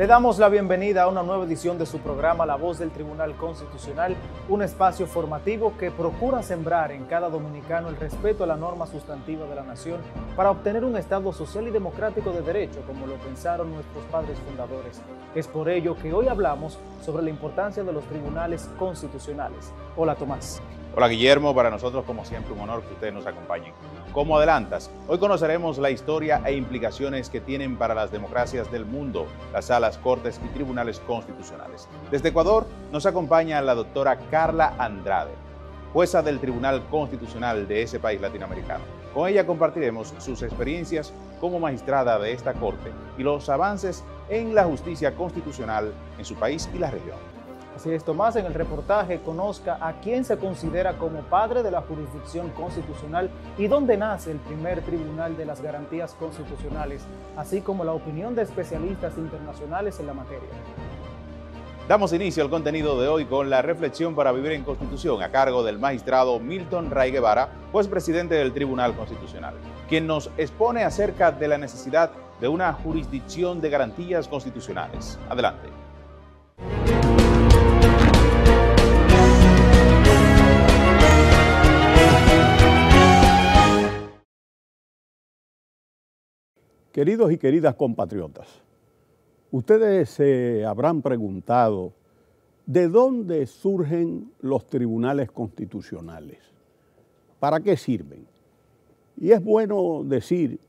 Le damos la bienvenida a una nueva edición de su programa La Voz del Tribunal Constitucional, un espacio formativo que procura sembrar en cada dominicano el respeto a la norma sustantiva de la nación para obtener un Estado social y democrático de derecho, como lo pensaron nuestros padres fundadores. Es por ello que hoy hablamos sobre la importancia de los tribunales constitucionales. Hola, Tomás. Hola, Guillermo. Para nosotros, como siempre, un honor que ustedes nos acompañen. Como adelantas, hoy conoceremos la historia e implicaciones que tienen para las democracias del mundo las salas, cortes y tribunales constitucionales. Desde Ecuador nos acompaña la doctora Carla Andrade, jueza del Tribunal Constitucional de ese país latinoamericano. Con ella compartiremos sus experiencias como magistrada de esta corte y los avances en la justicia constitucional en su país y la región. Así es, Tomás, en el reportaje conozca a quién se considera como padre de la jurisdicción constitucional y dónde nace el primer tribunal de las garantías constitucionales, así como la opinión de especialistas internacionales en la materia. Damos inicio al contenido de hoy con la reflexión para vivir en Constitución a cargo del magistrado Milton Ray Guevara, juez presidente del Tribunal Constitucional, quien nos expone acerca de la necesidad de una jurisdicción de garantías constitucionales. Adelante. Queridos y queridas compatriotas, ustedes se habrán preguntado ¿de dónde surgen los tribunales constitucionales? ¿Para qué sirven? Y es bueno decir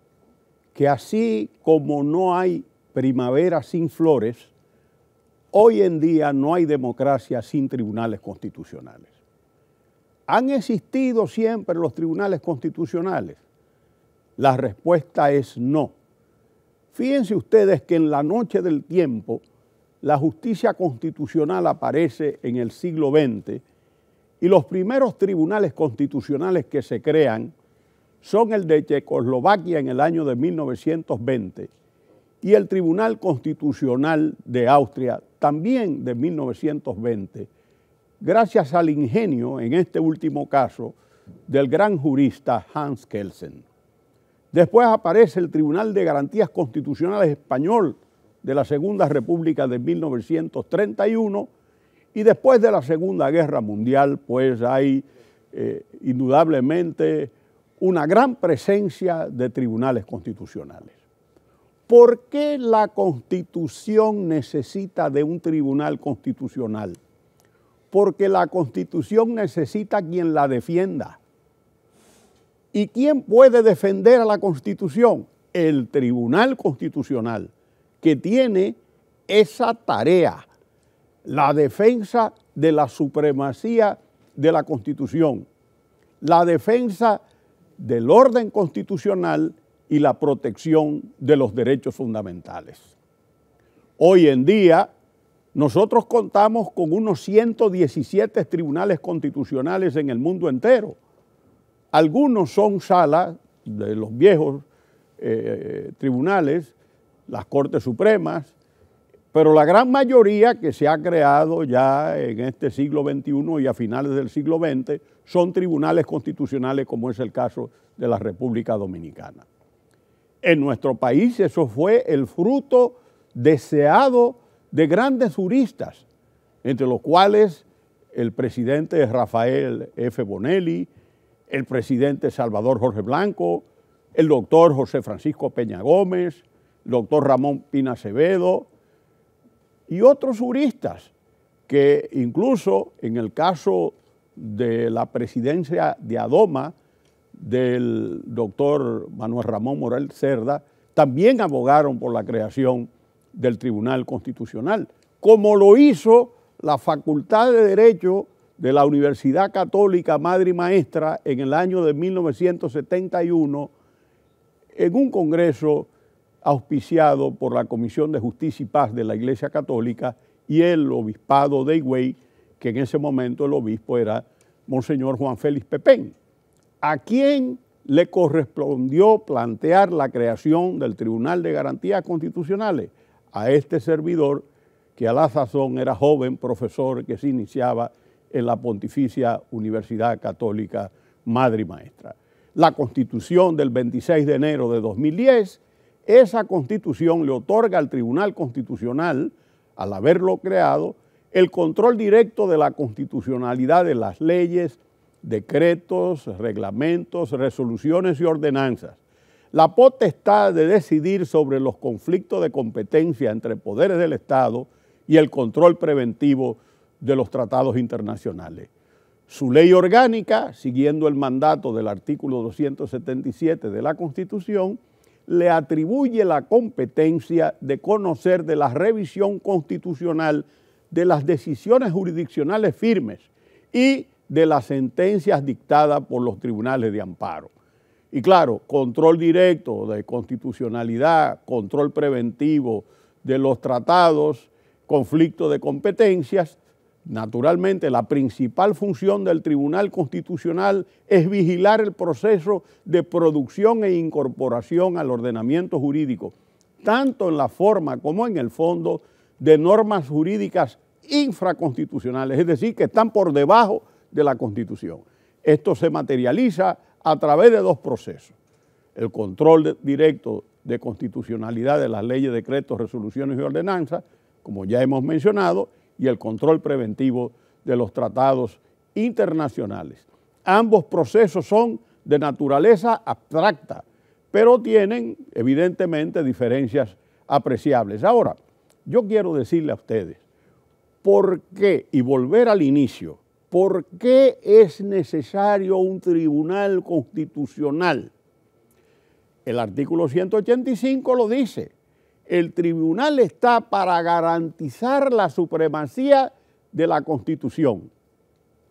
que así como no hay primavera sin flores, hoy en día no hay democracia sin tribunales constitucionales. ¿Han existido siempre los tribunales constitucionales? La respuesta es no. Fíjense ustedes que en la noche del tiempo la justicia constitucional aparece en el siglo XX y los primeros tribunales constitucionales que se crean son el de Checoslovaquia en el año de 1920 y el Tribunal Constitucional de Austria también de 1920, gracias al ingenio, en este último caso, del gran jurista Hans Kelsen. Después aparece el Tribunal de Garantías Constitucionales Español de la Segunda República de 1931 y después de la Segunda Guerra Mundial, pues hay indudablemente una gran presencia de tribunales constitucionales. ¿Por qué la Constitución necesita de un tribunal constitucional? Porque la Constitución necesita quien la defienda. ¿Y quién puede defender a la Constitución? El Tribunal Constitucional, que tiene esa tarea, la defensa de la supremacía de la Constitución, la defensa del orden constitucional y la protección de los derechos fundamentales. Hoy en día, nosotros contamos con unos 117 tribunales constitucionales en el mundo entero. Algunos son salas de los viejos tribunales, las Cortes Supremas, pero la gran mayoría que se ha creado ya en este siglo XXI y a finales del siglo XX son tribunales constitucionales, como es el caso de la República Dominicana. En nuestro país eso fue el fruto deseado de grandes juristas, entre los cuales el presidente Rafael F. Bonelli, el presidente Salvador Jorge Blanco, el doctor José Francisco Peña Gómez, el doctor Ramón Pina Acevedo y otros juristas que incluso en el caso de la presidencia de Adoma del doctor Manuel Ramón Morel Cerda, también abogaron por la creación del Tribunal Constitucional, como lo hizo la Facultad de Derecho de la Universidad Católica Madre y Maestra en el año de 1971 en un congreso auspiciado por la Comisión de Justicia y Paz de la Iglesia Católica y el Obispado de Higüey, que en ese momento el obispo era Monseñor Juan Félix Pepén, a quien le correspondió plantear la creación del Tribunal de Garantías Constitucionales, a este servidor que a la sazón era joven profesor que se iniciaba en la Pontificia Universidad Católica Madre y Maestra. La Constitución del 26 de enero de 2010 esa Constitución le otorga al Tribunal Constitucional, al haberlo creado, el control directo de la constitucionalidad de las leyes, decretos, reglamentos, resoluciones y ordenanzas, la potestad de decidir sobre los conflictos de competencia entre poderes del Estado y el control preventivo de los tratados internacionales. Su ley orgánica, siguiendo el mandato del artículo 277 de la Constitución, le atribuye la competencia de conocer de la revisión constitucional de las decisiones jurisdiccionales firmes y de las sentencias dictadas por los tribunales de amparo. Y claro, control directo de constitucionalidad, control preventivo de los tratados, conflicto de competencias. Naturalmente, la principal función del Tribunal Constitucional es vigilar el proceso de producción e incorporación al ordenamiento jurídico, tanto en la forma como en el fondo, de normas jurídicas infraconstitucionales, es decir, que están por debajo de la Constitución. Esto se materializa a través de dos procesos: el control directo de constitucionalidad de las leyes, decretos, resoluciones y ordenanzas, como ya hemos mencionado, y el control preventivo de los tratados internacionales. Ambos procesos son de naturaleza abstracta, pero tienen evidentemente diferencias apreciables. Ahora, yo quiero decirle a ustedes, ¿por qué? Y volver al inicio, ¿por qué es necesario un tribunal constitucional? El artículo 185 lo dice. El tribunal está para garantizar la supremacía de la Constitución.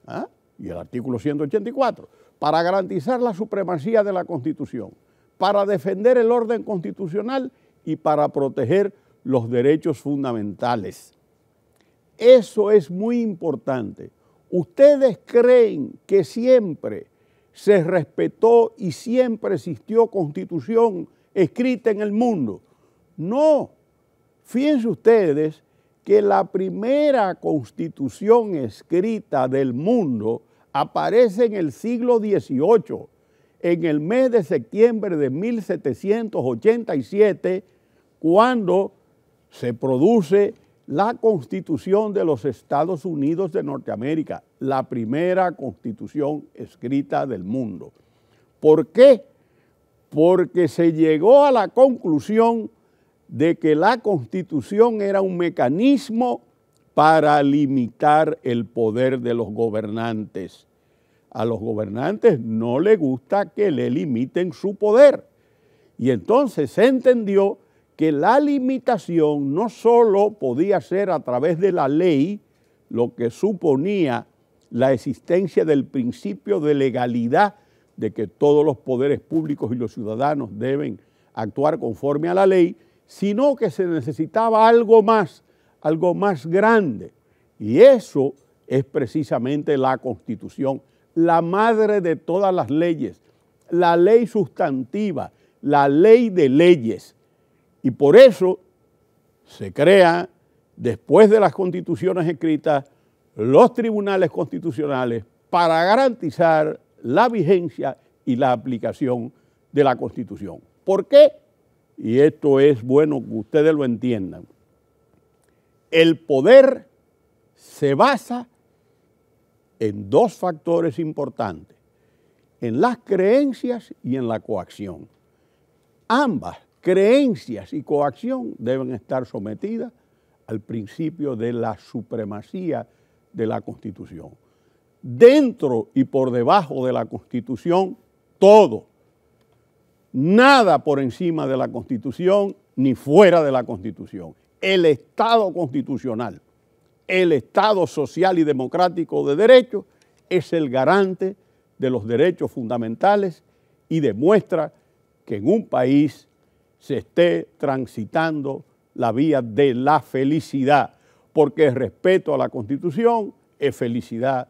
¿Ah? Y el artículo 184, para garantizar la supremacía de la Constitución, para defender el orden constitucional y para proteger los derechos fundamentales. Eso es muy importante. ¿Ustedes creen que siempre se respetó y siempre existió Constitución escrita en el mundo? No. Fíjense ustedes que la primera Constitución escrita del mundo aparece en el siglo XVIII, en el mes de septiembre de 1787, cuando se produce la Constitución de los Estados Unidos de Norteamérica, la primera Constitución escrita del mundo. ¿Por qué? Porque se llegó a la conclusión de que la Constitución era un mecanismo para limitar el poder de los gobernantes. A los gobernantes no les gusta que le limiten su poder. Y entonces se entendió que la limitación no solo podía ser a través de la ley, lo que suponía la existencia del principio de legalidad, de que todos los poderes públicos y los ciudadanos deben actuar conforme a la ley, sino que se necesitaba algo más grande. Y eso es precisamente la Constitución, la madre de todas las leyes, la ley sustantiva, la ley de leyes. Y por eso se crea, después de las constituciones escritas, los tribunales constitucionales para garantizar la vigencia y la aplicación de la Constitución. ¿Por qué? Y esto es bueno que ustedes lo entiendan. El poder se basa en dos factores importantes, en las creencias y en la coacción. Ambas, creencias y coacción, deben estar sometidas al principio de la supremacía de la Constitución. Dentro y por debajo de la Constitución, todo. Nada por encima de la Constitución ni fuera de la Constitución. El Estado constitucional, el Estado social y democrático de derecho, es el garante de los derechos fundamentales y demuestra que en un país se esté transitando la vía de la felicidad, porque el respeto a la Constitución es felicidad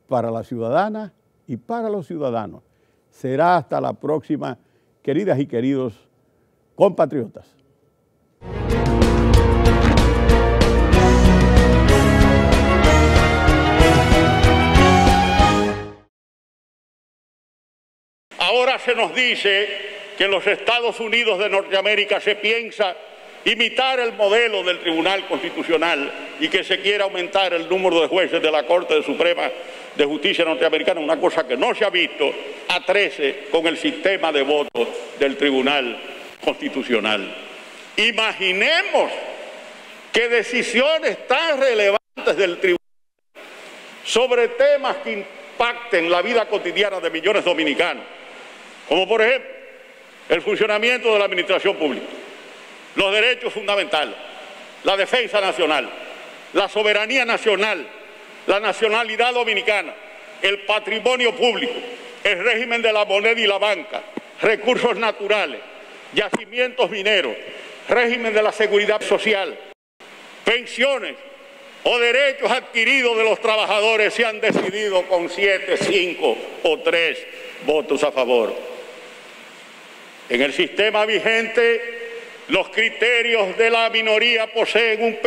para las ciudadanas y para los ciudadanos. Será hasta la próxima, queridas y queridos compatriotas. Ahora se nos dice que en los Estados Unidos de Norteamérica se piensa imitar el modelo del Tribunal Constitucional y que se quiera aumentar el número de jueces de la Corte Suprema de Justicia norteamericana, una cosa que no se ha visto, a 13 con el sistema de votos del Tribunal Constitucional. Imaginemos que decisiones tan relevantes del Tribunal sobre temas que impacten la vida cotidiana de millones de dominicanos, como por ejemplo el funcionamiento de la administración pública, los derechos fundamentales, la defensa nacional, la soberanía nacional, la nacionalidad dominicana, el patrimonio público, el régimen de la moneda y la banca, recursos naturales, yacimientos mineros, régimen de la seguridad social, pensiones o derechos adquiridos de los trabajadores se han decidido con 7, 5 o 3 votos a favor. En el sistema vigente, los criterios de la minoría poseen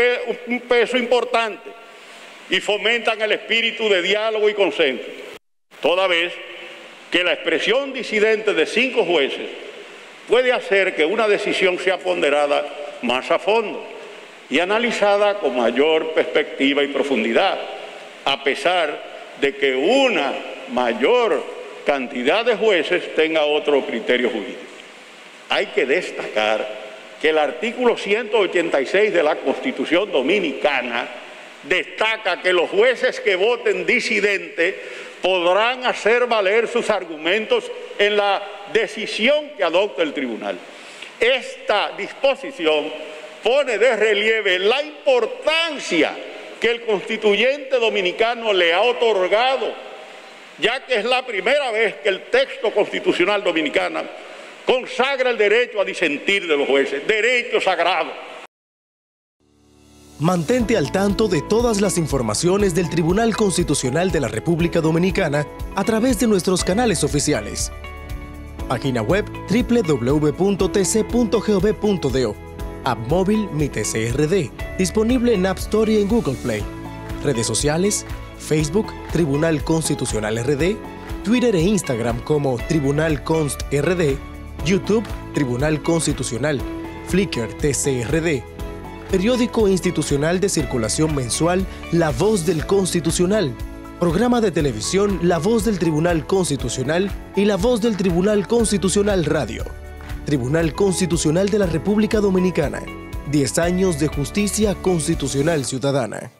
un peso importante y fomentan el espíritu de diálogo y consenso, toda vez que la expresión disidente de 5 jueces puede hacer que una decisión sea ponderada más a fondo y analizada con mayor perspectiva y profundidad, a pesar de que una mayor cantidad de jueces tenga otro criterio jurídico. Hay que destacar que el artículo 186 de la Constitución Dominicana destaca que los jueces que voten disidente podrán hacer valer sus argumentos en la decisión que adopte el tribunal. Esta disposición pone de relieve la importancia que el constituyente dominicano le ha otorgado, ya que es la primera vez que el texto constitucional dominicano consagra el derecho a disentir de los jueces, derecho sagrado. Mantente al tanto de todas las informaciones del Tribunal Constitucional de la República Dominicana a través de nuestros canales oficiales. Página web www.tc.gov.do. App móvil Mi TCRD, disponible en App Store y en Google Play. Redes sociales, Facebook, Tribunal Constitucional RD, Twitter e Instagram como Tribunal Const RD, YouTube, Tribunal Constitucional, Flickr TCRD, periódico institucional de circulación mensual La Voz del Constitucional, programa de televisión La Voz del Tribunal Constitucional y La Voz del Tribunal Constitucional Radio. Tribunal Constitucional de la República Dominicana. 10 años de justicia constitucional ciudadana.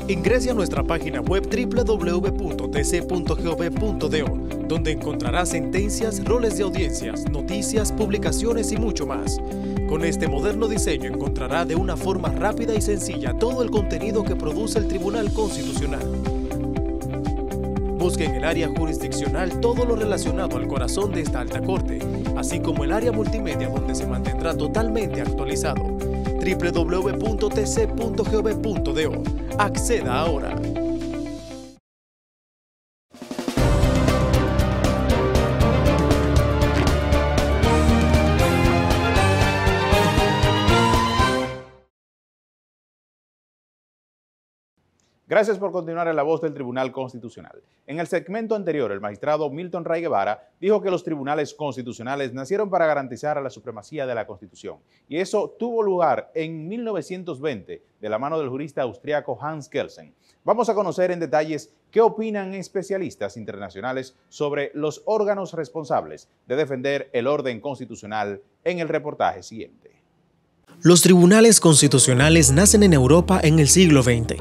Ingrese a nuestra página web www.tc.gov.do, donde encontrará sentencias, roles de audiencias, noticias, publicaciones y mucho más. Con este moderno diseño encontrará de una forma rápida y sencilla todo el contenido que produce el Tribunal Constitucional. Busque en el área jurisdiccional todo lo relacionado al corazón de esta alta corte, así como el área multimedia donde se mantendrá totalmente actualizado. www.tc.gov.do. Acceda ahora. Gracias por continuar en La Voz del Tribunal Constitucional. En el segmento anterior, el magistrado Milton Ray Guevara dijo que los tribunales constitucionales nacieron para garantizar la supremacía de la Constitución. Y eso tuvo lugar en 1920, de la mano del jurista austriaco Hans Kelsen. Vamos a conocer en detalles qué opinan especialistas internacionales sobre los órganos responsables de defender el orden constitucional en el reportaje siguiente. Los tribunales constitucionales nacen en Europa en el siglo XX.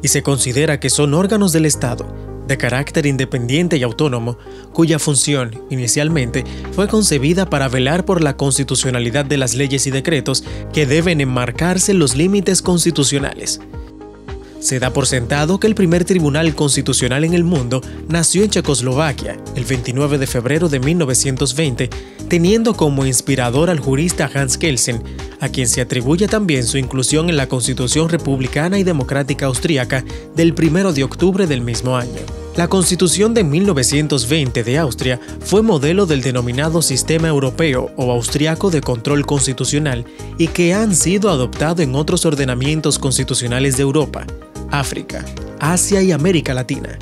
Y se considera que son órganos del Estado, de carácter independiente y autónomo, cuya función, inicialmente, fue concebida para velar por la constitucionalidad de las leyes y decretos que deben enmarcarse en los límites constitucionales. Se da por sentado que el primer tribunal constitucional en el mundo nació en Checoslovaquia, el 29 de febrero de 1920, teniendo como inspirador al jurista Hans Kelsen, a quien se atribuye también su inclusión en la Constitución Republicana y Democrática Austríaca del 1 de octubre del mismo año. La Constitución de 1920 de Austria fue modelo del denominado Sistema Europeo o Austriaco de Control Constitucional y que han sido adoptados en otros ordenamientos constitucionales de Europa, África, Asia y América Latina.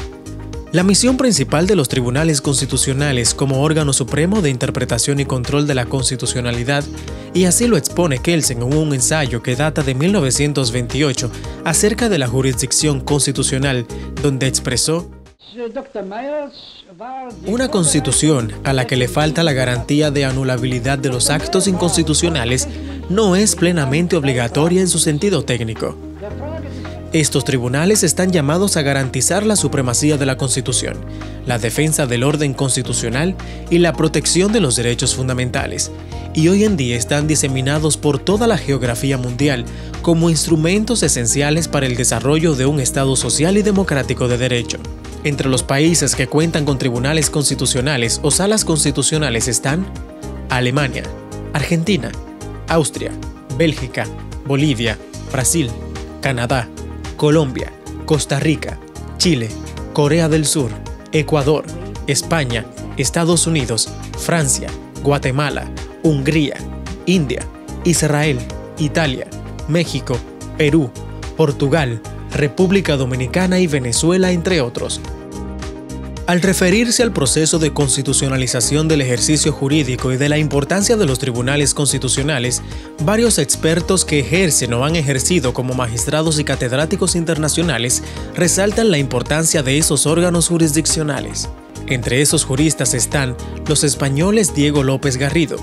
La misión principal de los tribunales constitucionales como órgano supremo de interpretación y control de la constitucionalidad, y así lo expone Kelsen en un ensayo que data de 1928 acerca de la jurisdicción constitucional, donde expresó: una constitución a la que le falta la garantía de anulabilidad de los actos inconstitucionales no es plenamente obligatoria en su sentido técnico. Estos tribunales están llamados a garantizar la supremacía de la Constitución, la defensa del orden constitucional y la protección de los derechos fundamentales, y hoy en día están diseminados por toda la geografía mundial como instrumentos esenciales para el desarrollo de un Estado social y democrático de derecho. Entre los países que cuentan con tribunales constitucionales o salas constitucionales están Alemania, Argentina, Austria, Bélgica, Bolivia, Brasil, Canadá, Colombia, Costa Rica, Chile, Corea del Sur, Ecuador, España, Estados Unidos, Francia, Guatemala, Hungría, India, Israel, Italia, México, Perú, Portugal, República Dominicana y Venezuela, entre otros. Al referirse al proceso de constitucionalización del ejercicio jurídico y de la importancia de los tribunales constitucionales, varios expertos que ejercen o han ejercido como magistrados y catedráticos internacionales resaltan la importancia de esos órganos jurisdiccionales. Entre esos juristas están los españoles Diego López Garrido,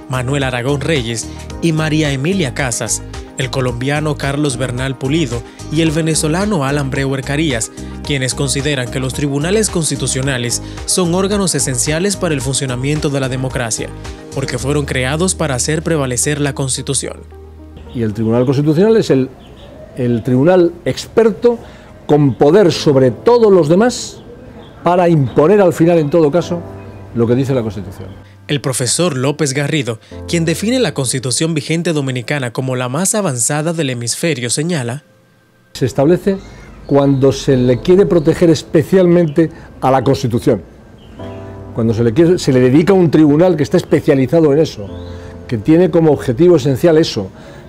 Manuel Aragón Reyes y María Emilia Casas, el colombiano Carlos Bernal Pulido y el venezolano Alan Breuer Carías, quienes consideran que los tribunales constitucionales son órganos esenciales para el funcionamiento de la democracia, porque fueron creados para hacer prevalecer la Constitución. Y el Tribunal Constitucional es el tribunal experto con poder sobre todos los demás para imponer al final, en todo caso, lo que dice la Constitución. El profesor López Garrido, quien define la Constitución vigente dominicana como la más avanzada del hemisferio, señala: se establece cuando se le quiere proteger especialmente a la Constitución, cuando se le dedica un tribunal que está especializado en eso, que tiene como objetivo esencial eso,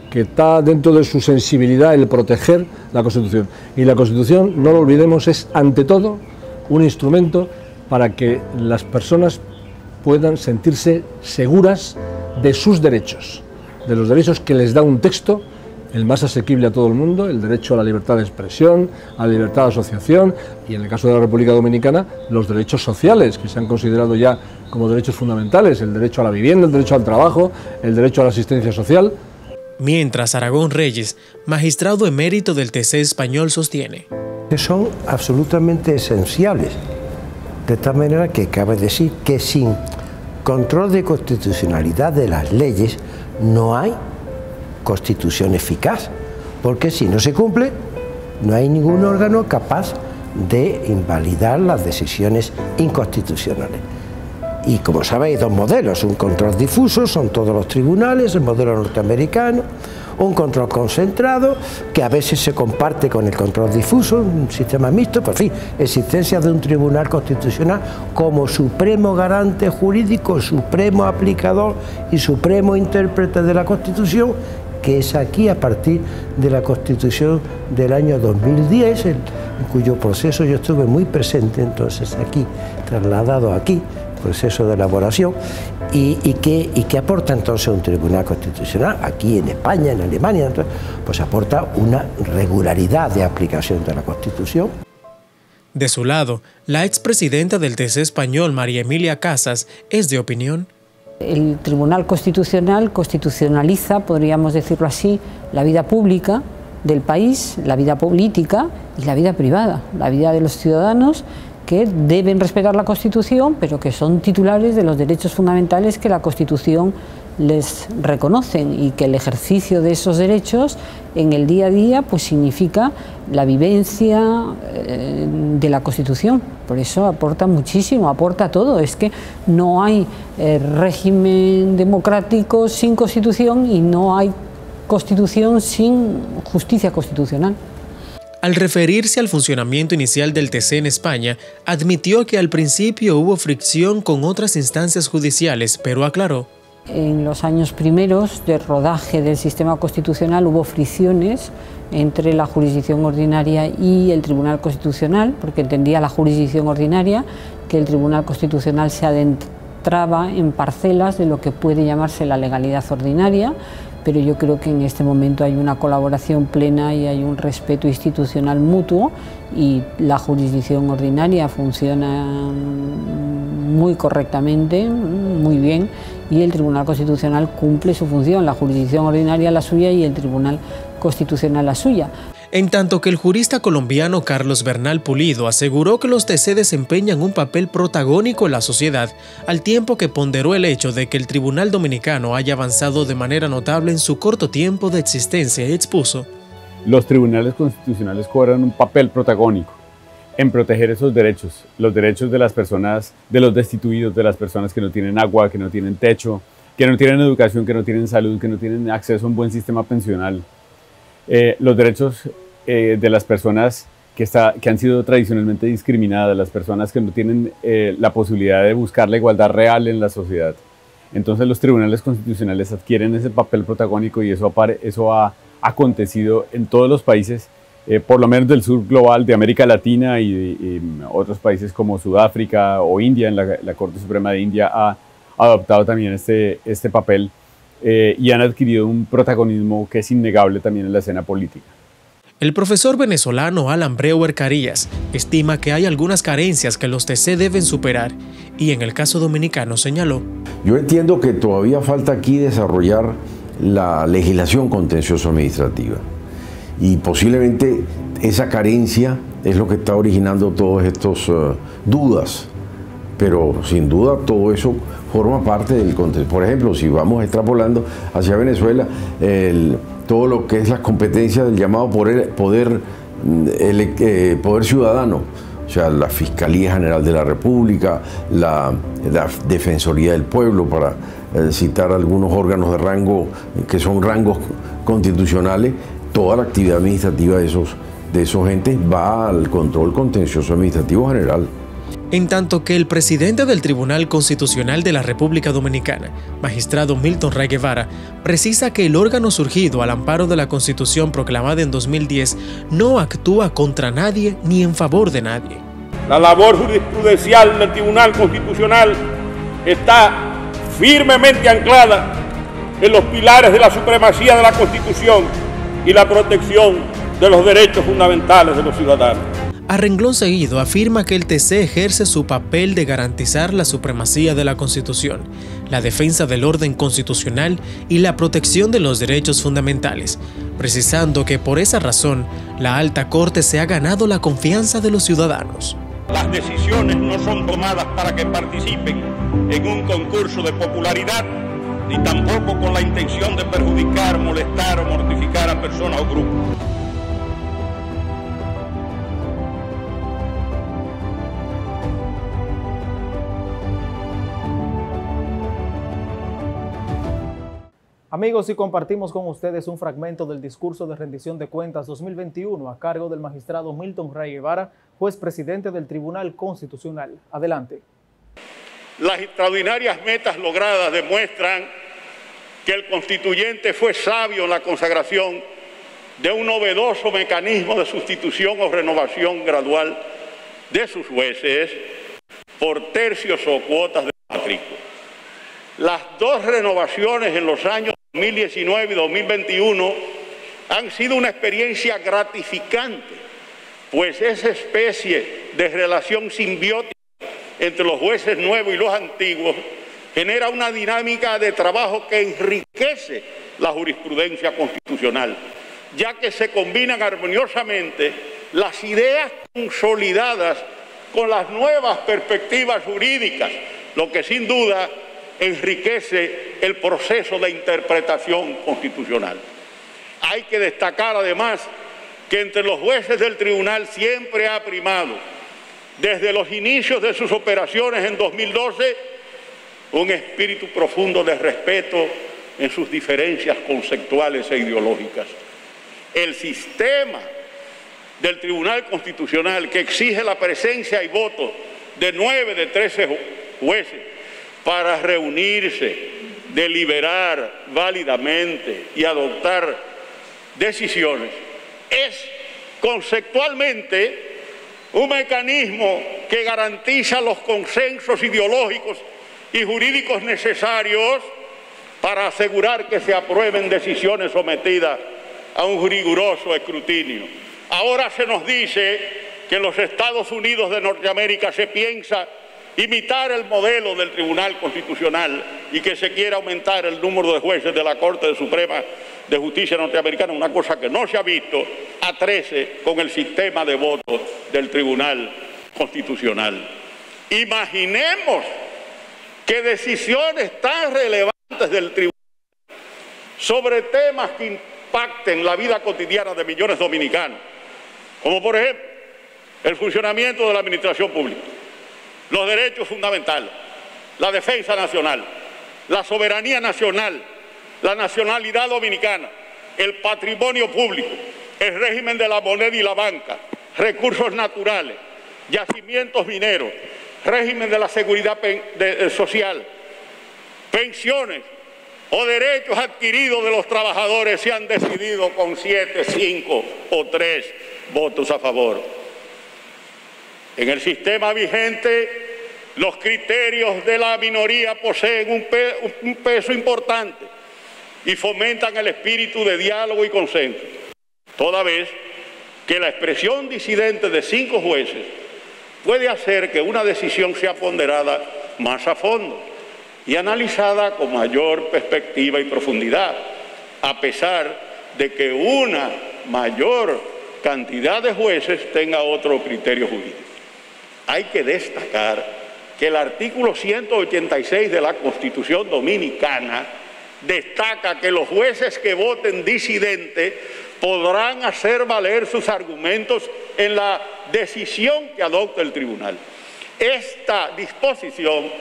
que está dentro de su sensibilidad el proteger la Constitución. Y la Constitución, no lo olvidemos, es ante todo un instrumento para que las personas puedan sentirse seguras de sus derechos, de los derechos que les da un texto, el más asequible a todo el mundo, el derecho a la libertad de expresión, a la libertad de asociación y, en el caso de la República Dominicana, los derechos sociales, que se han considerado ya como derechos fundamentales, el derecho a la vivienda, el derecho al trabajo, el derecho a la asistencia social. Mientras Aragón Reyes, magistrado emérito del TC español, sostiene: son absolutamente esenciales, de tal manera que cabe decir que sin control de constitucionalidad de las leyes no hay constitución eficaz, porque si no se cumple no hay ningún órgano capaz de invalidar las decisiones inconstitucionales. Y como sabéis, dos modelos: un control difuso, son todos los tribunales, el modelo norteamericano; un control concentrado, que a veces se comparte con el control difuso, un sistema mixto. Por fin, existencia de un tribunal constitucional como supremo garante jurídico, supremo aplicador y supremo intérprete de la Constitución, que es aquí a partir de la Constitución del año 2010, en cuyo proceso yo estuve muy presente entonces aquí, trasladado aquí, proceso de elaboración, y que aporta entonces un tribunal constitucional aquí en España, en Alemania. Entonces, pues aporta una regularidad de aplicación de la Constitución. De su lado, la expresidenta del TC español, María Emilia Casas, es de opinión: el Tribunal Constitucional constitucionaliza, podríamos decirlo así, la vida pública del país, la vida política y la vida privada, la vida de los ciudadanos, que deben respetar la Constitución, pero que son titulares de los derechos fundamentales que la Constitución les reconocen, y que el ejercicio de esos derechos en el día a día pues significa la vivencia de la Constitución. Por eso aporta muchísimo, aporta todo. Es que no hay régimen democrático sin Constitución y no hay Constitución sin justicia constitucional. Al referirse al funcionamiento inicial del TC en España, admitió que al principio hubo fricción con otras instancias judiciales, pero aclaró: En los años primeros de rodaje del sistema constitucional hubo fricciones entre la jurisdicción ordinaria y el Tribunal Constitucional, porque entendía la jurisdicción ordinaria que el Tribunal Constitucional se adentraba en parcelas de lo que puede llamarse la legalidad ordinaria, pero yo creo que en este momento hay una colaboración plena y hay un respeto institucional mutuo y la jurisdicción ordinaria funciona muy correctamente, muy bien, y el Tribunal Constitucional cumple su función, la jurisdicción ordinaria la suya y el Tribunal Constitucional la suya. En tanto que el jurista colombiano Carlos Bernal Pulido aseguró que los TC desempeñan un papel protagónico en la sociedad, al tiempo que ponderó el hecho de que el Tribunal Dominicano haya avanzado de manera notable en su corto tiempo de existencia y expuso: los tribunales constitucionales cobran un papel protagónico en proteger esos derechos, los derechos de las personas, de los destituidos, de las personas que no tienen agua, que no tienen techo, que no tienen educación, que no tienen salud, que no tienen acceso a un buen sistema pensional. Los derechos de las personas que han sido tradicionalmente discriminadas, las personas que no tienen la posibilidad de buscar la igualdad real en la sociedad. Entonces los tribunales constitucionales adquieren ese papel protagónico y eso ha acontecido en todos los países, por lo menos del sur global, de América Latina y otros países como Sudáfrica o India. En la Corte Suprema de India ha adoptado también este papel y han adquirido un protagonismo que es innegable también en la escena política. El profesor venezolano Alan Breuer Carías estima que hay algunas carencias que los TC deben superar y en el caso dominicano señaló: yo entiendo que todavía falta aquí desarrollar la legislación contencioso administrativa y posiblemente esa carencia es lo que está originando todos estos dudas, pero sin duda todo eso forma parte del contexto. Por ejemplo, si vamos extrapolando hacia Venezuela, todo lo que es las competencias del llamado poder ciudadano, o sea, la Fiscalía General de la República, la Defensoría del Pueblo, para citar algunos órganos de rango que son rangos constitucionales, toda la actividad administrativa de esos entes va al control contencioso administrativo general. En tanto que el presidente del Tribunal Constitucional de la República Dominicana, magistrado Milton Ray Guevara, precisa que el órgano surgido al amparo de la Constitución proclamada en 2010 no actúa contra nadie ni en favor de nadie. La labor jurisprudencial del Tribunal Constitucional está firmemente anclada en los pilares de la supremacía de la Constitución y la protección de los derechos fundamentales de los ciudadanos. A renglón seguido afirma que el TC ejerce su papel de garantizar la supremacía de la Constitución, la defensa del orden constitucional y la protección de los derechos fundamentales, precisando que por esa razón la Alta Corte se ha ganado la confianza de los ciudadanos. Las decisiones no son tomadas para que participen en un concurso de popularidad, ni tampoco con la intención de perjudicar, molestar o mortificar a personas o grupos. Amigos, y compartimos con ustedes un fragmento del discurso de rendición de cuentas 2021 a cargo del magistrado Milton Ray Guevara, juez presidente del Tribunal Constitucional. Adelante. Las extraordinarias metas logradas demuestran que el constituyente fue sabio en la consagración de un novedoso mecanismo de sustitución o renovación gradual de sus jueces por tercios o cuotas de matrícula. Las dos renovaciones en los años 2019 y 2021 han sido una experiencia gratificante, pues esa especie de relación simbiótica entre los jueces nuevos y los antiguos genera una dinámica de trabajo que enriquece la jurisprudencia constitucional, ya que se combinan armoniosamente las ideas consolidadas con las nuevas perspectivas jurídicas, lo que sin duda enriquece el proceso de interpretación constitucional. Hay que destacar además que entre los jueces del tribunal siempre ha primado, desde los inicios de sus operaciones en 2012, un espíritu profundo de respeto en sus diferencias conceptuales e ideológicas. El sistema del Tribunal Constitucional, que exige la presencia y voto de 9 de 13 jueces para reunirse, deliberar válidamente y adoptar decisiones es conceptualmente un mecanismo que garantiza los consensos ideológicos y jurídicos necesarios para asegurar que se aprueben decisiones sometidas a un riguroso escrutinio. Ahora se nos dice que en los Estados Unidos de Norteamérica se piensa imitar el modelo del Tribunal Constitucional y que se quiera aumentar el número de jueces de la Corte Suprema de Justicia Norteamericana, una cosa que no se ha visto, a 13 con el sistema de votos del Tribunal Constitucional. Imaginemos que decisiones tan relevantes del Tribunal sobre temas que impacten la vida cotidiana de millones de dominicanos, como por ejemplo el funcionamiento de la administración pública, los derechos fundamentales, la defensa nacional, la soberanía nacional, la nacionalidad dominicana, el patrimonio público, el régimen de la moneda y la banca, recursos naturales, yacimientos mineros, régimen de la seguridad social, pensiones o derechos adquiridos de los trabajadores se han decidido con 7, 5 o 3 votos a favor. En el sistema vigente, los criterios de la minoría poseen un peso importante y fomentan el espíritu de diálogo y consenso, toda vez que la expresión disidente de 5 jueces puede hacer que una decisión sea ponderada más a fondo y analizada con mayor perspectiva y profundidad, a pesar de que una mayor cantidad de jueces tenga otro criterio jurídico. Hay que destacar que el artículo 186 de la Constitución Dominicana destaca que los jueces que voten disidente podrán hacer valer sus argumentos en la decisión que adopte el tribunal. Esta disposición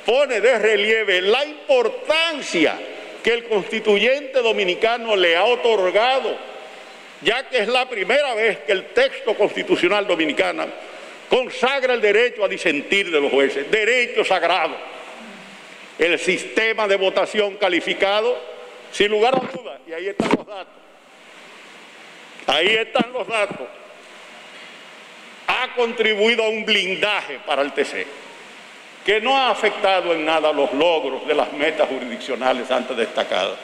pone de relieve la importancia que el constituyente dominicano le ha otorgado, ya que es la primera vez que el texto constitucional dominicano consagra el derecho a disentir de los jueces, derecho sagrado. El sistema de votación calificado, sin lugar a dudas, y ahí están los datos, ha contribuido a un blindaje para el TC, que no ha afectado en nada los logros de las metas jurisdiccionales antes destacadas.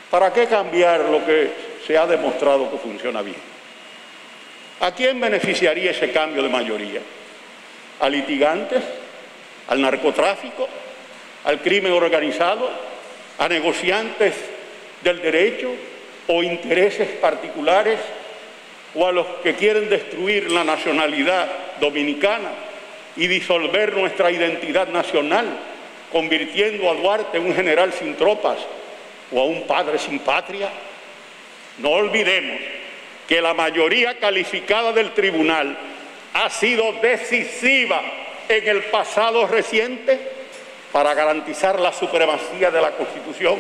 ¿Para qué cambiar lo que se ha demostrado que funciona bien? ¿A quién beneficiaría ese cambio de mayoría? ¿A litigantes? ¿Al narcotráfico? ¿Al crimen organizado? ¿A negociantes del derecho? ¿O intereses particulares? ¿O a los que quieren destruir la nacionalidad dominicana y disolver nuestra identidad nacional, convirtiendo a Duarte en un general sin tropas o a un padre sin patria? No olvidemos que la mayoría calificada del tribunal ha sido decisiva en el pasado reciente para garantizar la supremacía de la Constitución,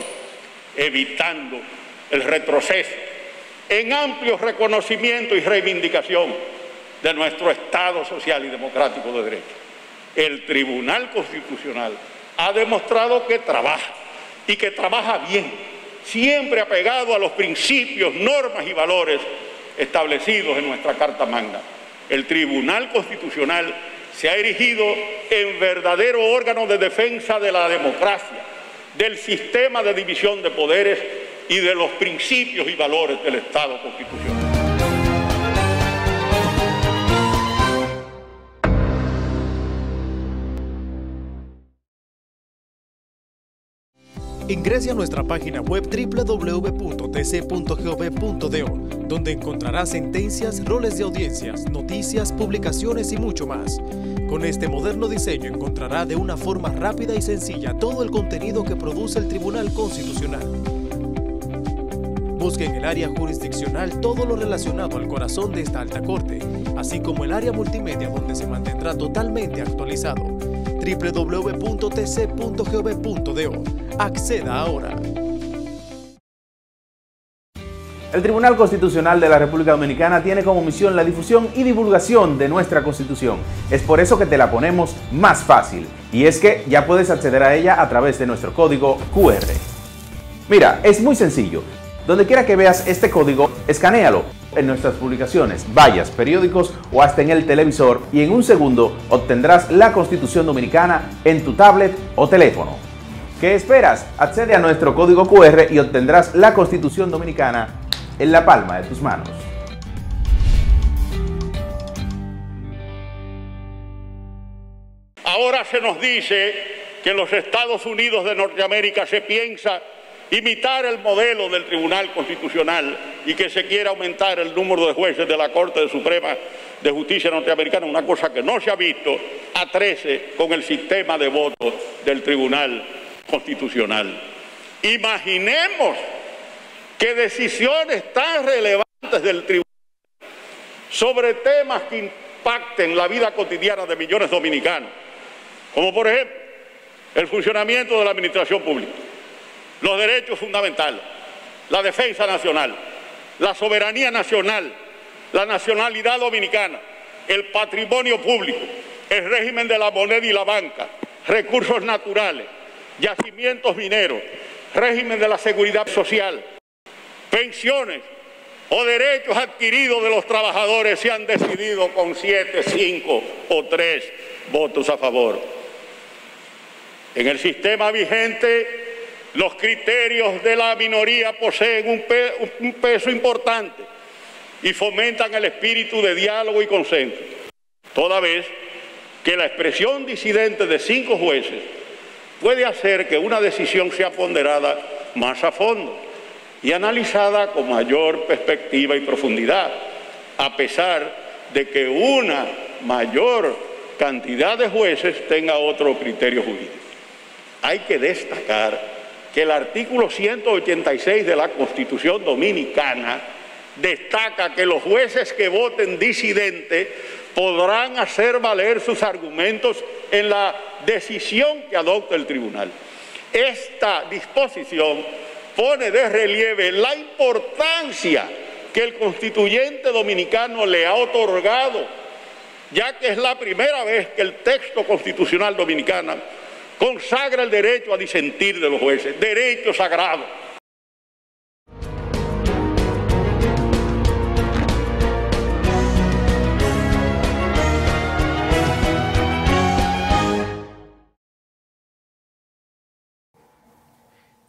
evitando el retroceso en amplio reconocimiento y reivindicación de nuestro Estado social y democrático de derecho. El Tribunal Constitucional ha demostrado que trabaja y que trabaja bien, siempre apegado a los principios, normas y valores establecidos en nuestra Carta Magna. El Tribunal Constitucional se ha erigido en verdadero órgano de defensa de la democracia, del sistema de división de poderes y de los principios y valores del Estado constitucional. Ingrese a nuestra página web www.tc.gov.do, donde encontrará sentencias, roles de audiencias, noticias, publicaciones y mucho más. Con este moderno diseño encontrará de una forma rápida y sencilla todo el contenido que produce el Tribunal Constitucional. Busque en el área jurisdiccional todo lo relacionado al corazón de esta alta corte, así como el área multimedia donde se mantendrá totalmente actualizado. www.tc.gov.do. Acceda ahora. El Tribunal Constitucional de la República Dominicana tiene como misión la difusión y divulgación de nuestra Constitución. Es por eso que te la ponemos más fácil. Y es que ya puedes acceder a ella a través de nuestro código QR. Mira, es muy sencillo. Donde quiera que veas este código, escanéalo en nuestras publicaciones, vallas, periódicos o hasta en el televisor y en un segundo obtendrás la Constitución Dominicana en tu tablet o teléfono. ¿Qué esperas? Accede a nuestro código QR y obtendrás la Constitución Dominicana en la palma de tus manos. Ahora se nos dice que en los Estados Unidos de Norteamérica se piensa imitar el modelo del Tribunal Constitucional y que se quiera aumentar el número de jueces de la Corte Suprema de Justicia norteamericana, una cosa que no se ha visto, a 13 con el sistema de votos del Tribunal Constitucional. Imaginemos que decisiones tan relevantes del Tribunal sobre temas que impacten la vida cotidiana de millones de dominicanos, como por ejemplo el funcionamiento de la administración pública, los derechos fundamentales, la defensa nacional, la soberanía nacional, la nacionalidad dominicana, el patrimonio público, el régimen de la moneda y la banca, recursos naturales, yacimientos mineros, régimen de la seguridad social, pensiones o derechos adquiridos de los trabajadores se han decidido con 7, 5 o 3 votos a favor. En el sistema vigente, los criterios de la minoría poseen un peso importante y fomentan el espíritu de diálogo y consenso, toda vez que la expresión disidente de 5 jueces puede hacer que una decisión sea ponderada más a fondo y analizada con mayor perspectiva y profundidad, a pesar de que una mayor cantidad de jueces tenga otro criterio jurídico. Hay que destacar que el artículo 186 de la Constitución Dominicana destaca que los jueces que voten disidente podrán hacer valer sus argumentos en la decisión que adopte el tribunal. Esta disposición pone de relieve la importancia que el constituyente dominicano le ha otorgado, ya que es la primera vez que el texto constitucional dominicano consagra el derecho a disentir de los jueces, derecho sagrado.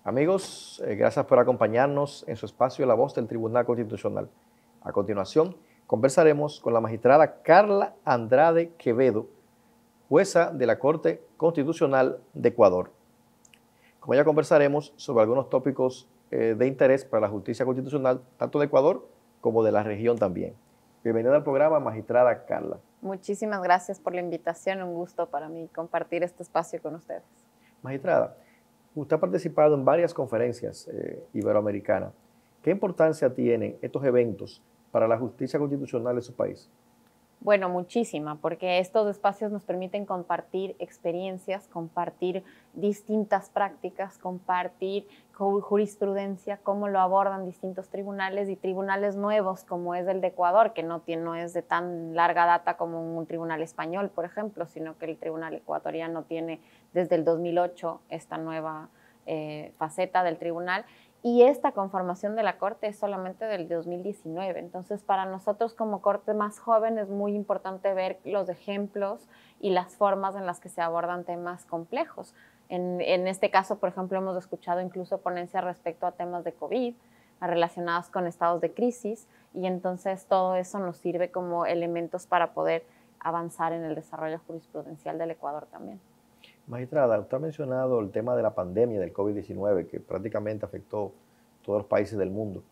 Amigos, gracias por acompañarnos en su espacio La Voz del Tribunal Constitucional. A continuación, conversaremos con la magistrada Carla Andrade Quevedo, jueza de la Corte Constitucional de Ecuador. Con ella conversaremos sobre algunos tópicos de interés para la justicia constitucional, tanto de Ecuador como de la región también. Bienvenida al programa, magistrada Carla. Muchísimas gracias por la invitación, un gusto para mí compartir este espacio con ustedes. Magistrada, usted ha participado en varias conferencias iberoamericanas. ¿Qué importancia tienen estos eventos para la justicia constitucional de su país? Bueno, muchísima, porque estos espacios nos permiten compartir experiencias, compartir distintas prácticas, compartir jurisprudencia, cómo lo abordan distintos tribunales y tribunales nuevos como es el de Ecuador, que no es de tan larga data como un tribunal español, por ejemplo, sino que el tribunal ecuatoriano tiene desde el 2008 esta nueva faceta del tribunal. Y esta conformación de la Corte es solamente del 2019. Entonces, para nosotros como Corte más joven es muy importante ver los ejemplos y las formas en las que se abordan temas complejos. En este caso, por ejemplo, hemos escuchado incluso ponencias respecto a temas de COVID, relacionados con estados de crisis, y entonces todo eso nos sirve como elementos para poder avanzar en el desarrollo jurisprudencial del Ecuador también. Magistrada, usted ha mencionado el tema de la pandemia del COVID-19 que prácticamente afectó a todos los países del mundo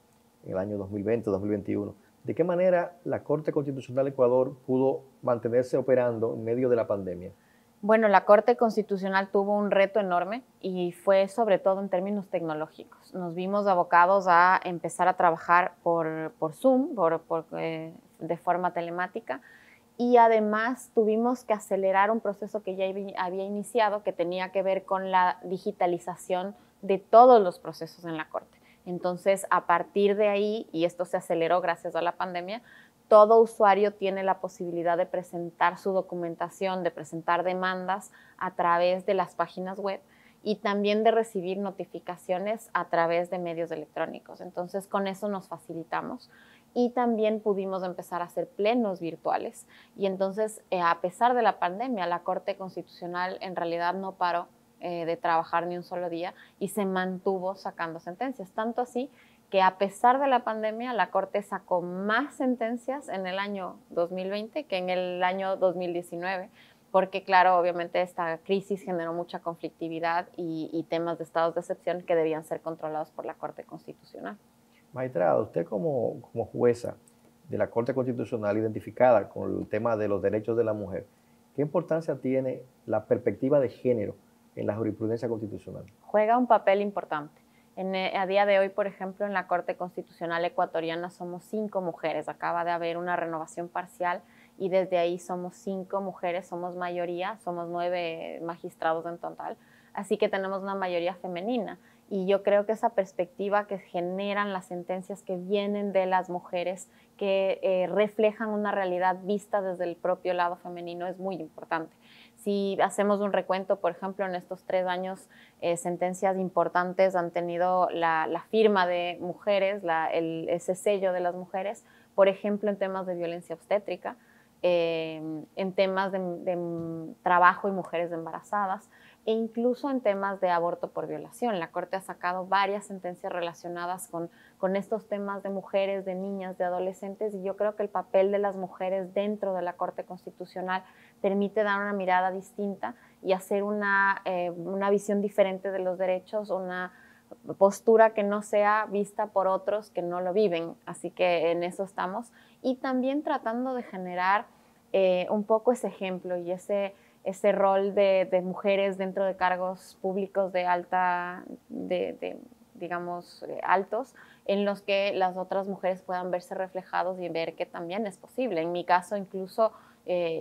en el año 2020-2021. ¿De qué manera la Corte Constitucional de Ecuador pudo mantenerse operando en medio de la pandemia? Bueno, la Corte Constitucional tuvo un reto enorme y fue sobre todo en términos tecnológicos. Nos vimos abocados a empezar a trabajar por Zoom, de forma telemática, y además tuvimos que acelerar un proceso que ya había iniciado, que tenía que ver con la digitalización de todos los procesos en la Corte. Entonces, a partir de ahí, y esto se aceleró gracias a la pandemia, todo usuario tiene la posibilidad de presentar su documentación, de presentar demandas a través de las páginas web y también de recibir notificaciones a través de medios electrónicos. Entonces, con eso nos facilitamos. Y también pudimos empezar a hacer plenos virtuales. Y entonces, a pesar de la pandemia, la Corte Constitucional en realidad no paró de trabajar ni un solo día y se mantuvo sacando sentencias. Tanto así que a pesar de la pandemia, la Corte sacó más sentencias en el año 2020 que en el año 2019, porque claro, obviamente esta crisis generó mucha conflictividad y temas de estados de excepción que debían ser controlados por la Corte Constitucional. Magistrada, usted como jueza de la Corte Constitucional identificada con el tema de los derechos de la mujer, ¿qué importancia tiene la perspectiva de género en la jurisprudencia constitucional? Juega un papel importante. A día de hoy, por ejemplo, en la Corte Constitucional ecuatoriana somos 5 mujeres. Acaba de haber una renovación parcial y desde ahí somos 5 mujeres, somos mayoría, somos 9 magistrados en total. Así que tenemos una mayoría femenina. Y yo creo que esa perspectiva que generan las sentencias que vienen de las mujeres, que reflejan una realidad vista desde el propio lado femenino, es muy importante. Si hacemos un recuento, por ejemplo, en estos 3 años, sentencias importantes han tenido la firma de mujeres, ese sello de las mujeres, por ejemplo, en temas de violencia obstétrica, en temas de trabajo y mujeres embarazadas, e incluso en temas de aborto por violación. La Corte ha sacado varias sentencias relacionadas con estos temas de mujeres, de niñas, de adolescentes, y yo creo que el papel de las mujeres dentro de la Corte Constitucional permite dar una mirada distinta y hacer una visión diferente de los derechos, una postura que no sea vista por otros que no lo viven. Así que en eso estamos. Y también tratando de generar un poco ese ejemplo y ese rol de mujeres dentro de cargos públicos digamos, altos, en los que las otras mujeres puedan verse reflejados y ver que también es posible. En mi caso, incluso,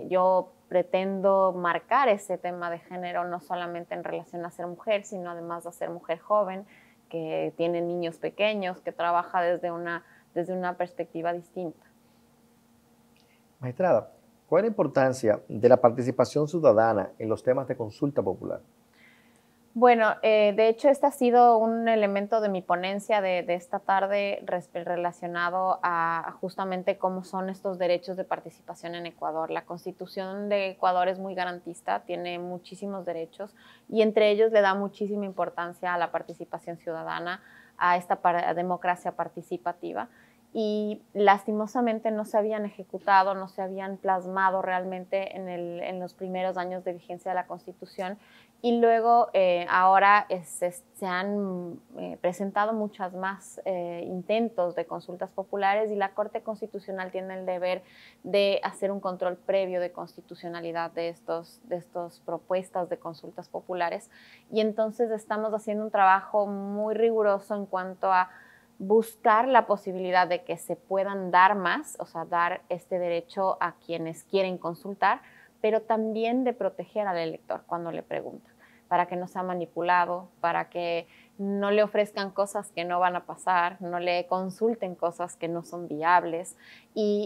yo pretendo marcar ese tema de género no solamente en relación a ser mujer, sino además a ser mujer joven, que tiene niños pequeños, que trabaja desde una perspectiva distinta. Magistrada, ¿cuál es la importancia de la participación ciudadana en los temas de consulta popular? Bueno, de hecho, este ha sido un elemento de mi ponencia de esta tarde relacionado a justamente cómo son estos derechos de participación en Ecuador. La Constitución de Ecuador es muy garantista, tiene muchísimos derechos y entre ellos le da muchísima importancia a la participación ciudadana, a esta democracia participativa. Y lastimosamente no se habían ejecutado, no se habían plasmado realmente en los primeros años de vigencia de la Constitución. Y luego ahora se han presentado muchas más intentos de consultas populares y la Corte Constitucional tiene el deber de hacer un control previo de constitucionalidad de estas propuestas de consultas populares. Y entonces estamos haciendo un trabajo muy riguroso en cuanto a buscar la posibilidad de que se puedan dar más, o sea, dar este derecho a quienes quieren consultar, pero también de proteger al elector cuando le pregunta, para que no sea manipulado, para que no le ofrezcan cosas que no van a pasar, no le consulten cosas que no son viables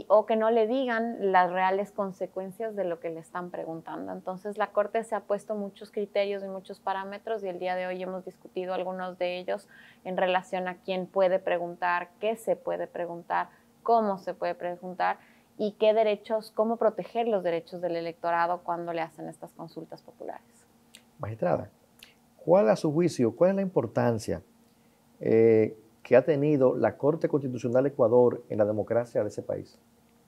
o que no le digan las reales consecuencias de lo que le están preguntando. Entonces la Corte se ha puesto muchos criterios y muchos parámetros y el día de hoy hemos discutido algunos de ellos en relación a quién puede preguntar, qué se puede preguntar, cómo se puede preguntar y qué derechos, cómo proteger los derechos del electorado cuando le hacen estas consultas populares. Magistrada, ¿cuál a su juicio, cuál es la importancia que ha tenido la Corte Constitucional de Ecuador en la democracia de ese país?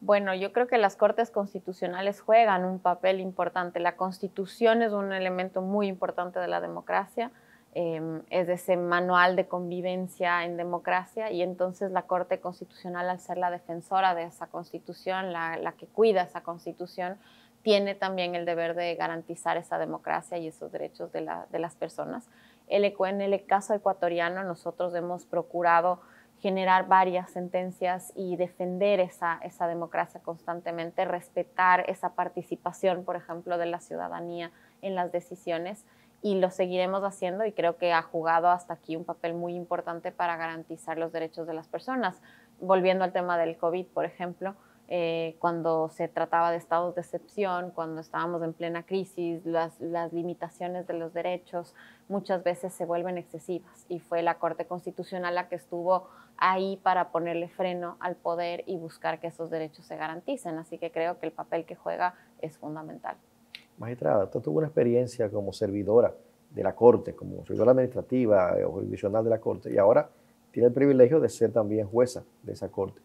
Bueno, yo creo que las cortes constitucionales juegan un papel importante. La Constitución es un elemento muy importante de la democracia, es ese manual de convivencia en democracia y entonces la Corte Constitucional, al ser la defensora de esa Constitución, la que cuida esa Constitución, tiene también el deber de garantizar esa democracia y esos derechos de las personas. En el caso ecuatoriano, nosotros hemos procurado generar varias sentencias y defender esa democracia constantemente, respetar esa participación, por ejemplo, de la ciudadanía en las decisiones y lo seguiremos haciendo, y creo que ha jugado hasta aquí un papel muy importante para garantizar los derechos de las personas. Volviendo al tema del COVID, por ejemplo, cuando se trataba de estados de excepción, cuando estábamos en plena crisis, las limitaciones de los derechos muchas veces se vuelven excesivas, y fue la Corte Constitucional la que estuvo ahí para ponerle freno al poder y buscar que esos derechos se garanticen. Así que creo que el papel que juega es fundamental. Magistrada, usted tuvo una experiencia como servidora de la Corte, como servidora administrativa o jurisdiccional de la Corte, y ahora tiene el privilegio de ser también jueza de esa Corte.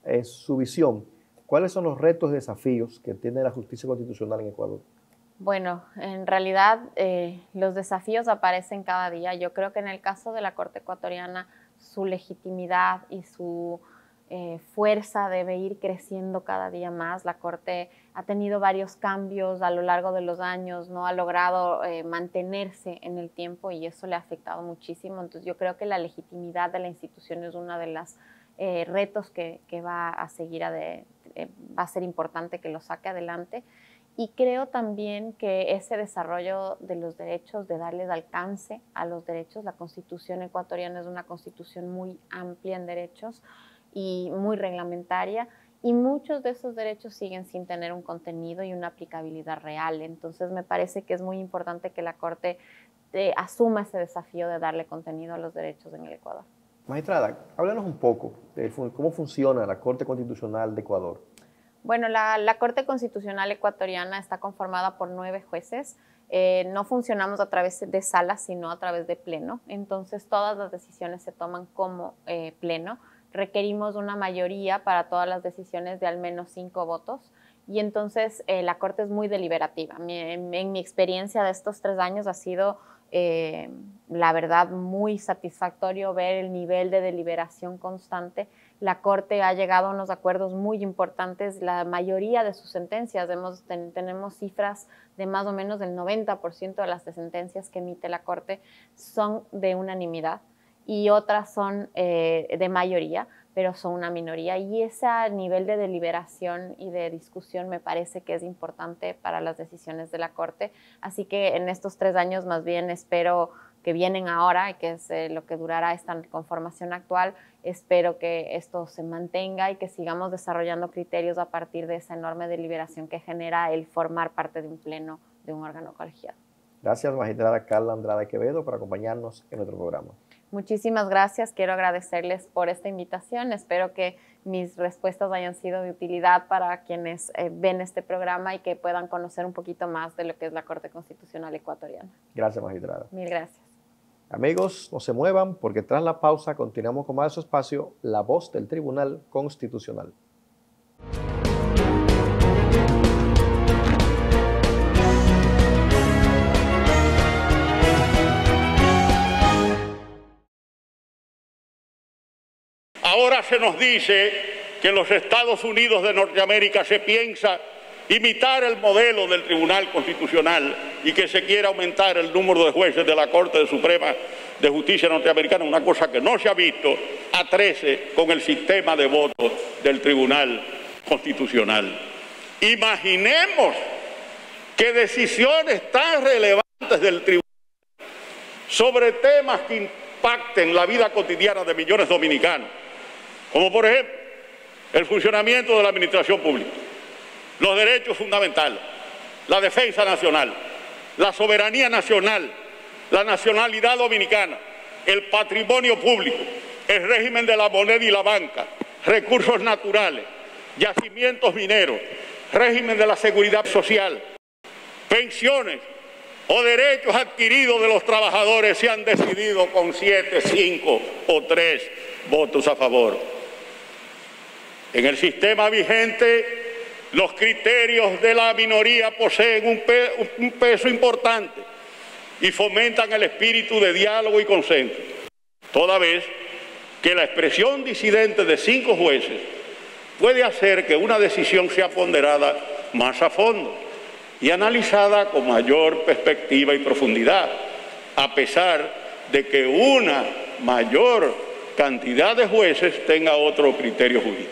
En su visión, ¿cuáles son los retos y desafíos que tiene la justicia constitucional en Ecuador? Bueno, en realidad los desafíos aparecen cada día. Yo creo que en el caso de la Corte ecuatoriana, su legitimidad y su fuerza debe ir creciendo cada día más. La Corte ha tenido varios cambios a lo largo de los años, no ha logrado mantenerse en el tiempo, y eso le ha afectado muchísimo. Entonces yo creo que la legitimidad de la institución es uno de los retos que va a seguir, va a ser importante que lo saque adelante. Y creo también que ese desarrollo de los derechos, de darles alcance a los derechos, la Constitución ecuatoriana es una constitución muy amplia en derechos y muy reglamentaria, y muchos de esos derechos siguen sin tener un contenido y una aplicabilidad real. Entonces me parece que es muy importante que la Corte asuma ese desafío de darle contenido a los derechos en el Ecuador. Magistrada, háblanos un poco de cómo funciona la Corte Constitucional de Ecuador. Bueno, la Corte Constitucional ecuatoriana está conformada por 9 jueces. No funcionamos a través de salas, sino a través de pleno. Entonces, todas las decisiones se toman como pleno. Requerimos una mayoría para todas las decisiones de al menos 5 votos. Y entonces, la Corte es muy deliberativa. En mi experiencia de estos 3 años ha sido, la verdad, muy satisfactorio ver el nivel de deliberación constante. La Corte ha llegado a unos acuerdos muy importantes. La mayoría de sus sentencias, tenemos cifras de más o menos del 90% de las sentencias que emite la Corte son de unanimidad, y otras son de mayoría, pero son una minoría. Y ese nivel de deliberación y de discusión me parece que es importante para las decisiones de la Corte. Así que en estos 3 años más bien espero que vienen ahora, y que es lo que durará esta conformación actual, espero que esto se mantenga y que sigamos desarrollando criterios a partir de esa enorme deliberación que genera el formar parte de un pleno de un órgano colegiado. Gracias, magistrada Carla Andrade Quevedo, por acompañarnos en nuestro programa. Muchísimas gracias. Quiero agradecerles por esta invitación. Espero que mis respuestas hayan sido de utilidad para quienes ven este programa y que puedan conocer un poquito más de lo que es la Corte Constitucional ecuatoriana. Gracias, magistrada. Mil gracias. Amigos, no se muevan, porque tras la pausa continuamos con más de su espacio, La Voz del Tribunal Constitucional. Ahora se nos dice que en los Estados Unidos de Norteamérica se piensa imitar el modelo del Tribunal Constitucional y que se quiera aumentar el número de jueces de la Corte Suprema de Justicia norteamericana, una cosa que no se ha visto, a 13 con el sistema de votos del Tribunal Constitucional. Imaginemos que decisiones tan relevantes del Tribunal sobre temas que impacten la vida cotidiana de millones de dominicanos, como por ejemplo el funcionamiento de la administración pública, los derechos fundamentales, la defensa nacional, la soberanía nacional, la nacionalidad dominicana, el patrimonio público, el régimen de la moneda y la banca, recursos naturales, yacimientos mineros, régimen de la seguridad social, pensiones o derechos adquiridos de los trabajadores se han decidido con 7, 5 o 3 votos a favor. En el sistema vigente, los criterios de la minoría poseen un peso importante y fomentan el espíritu de diálogo y consenso, toda vez que la expresión disidente de 5 jueces puede hacer que una decisión sea ponderada más a fondo y analizada con mayor perspectiva y profundidad, a pesar de que una mayor cantidad de jueces tenga otro criterio jurídico.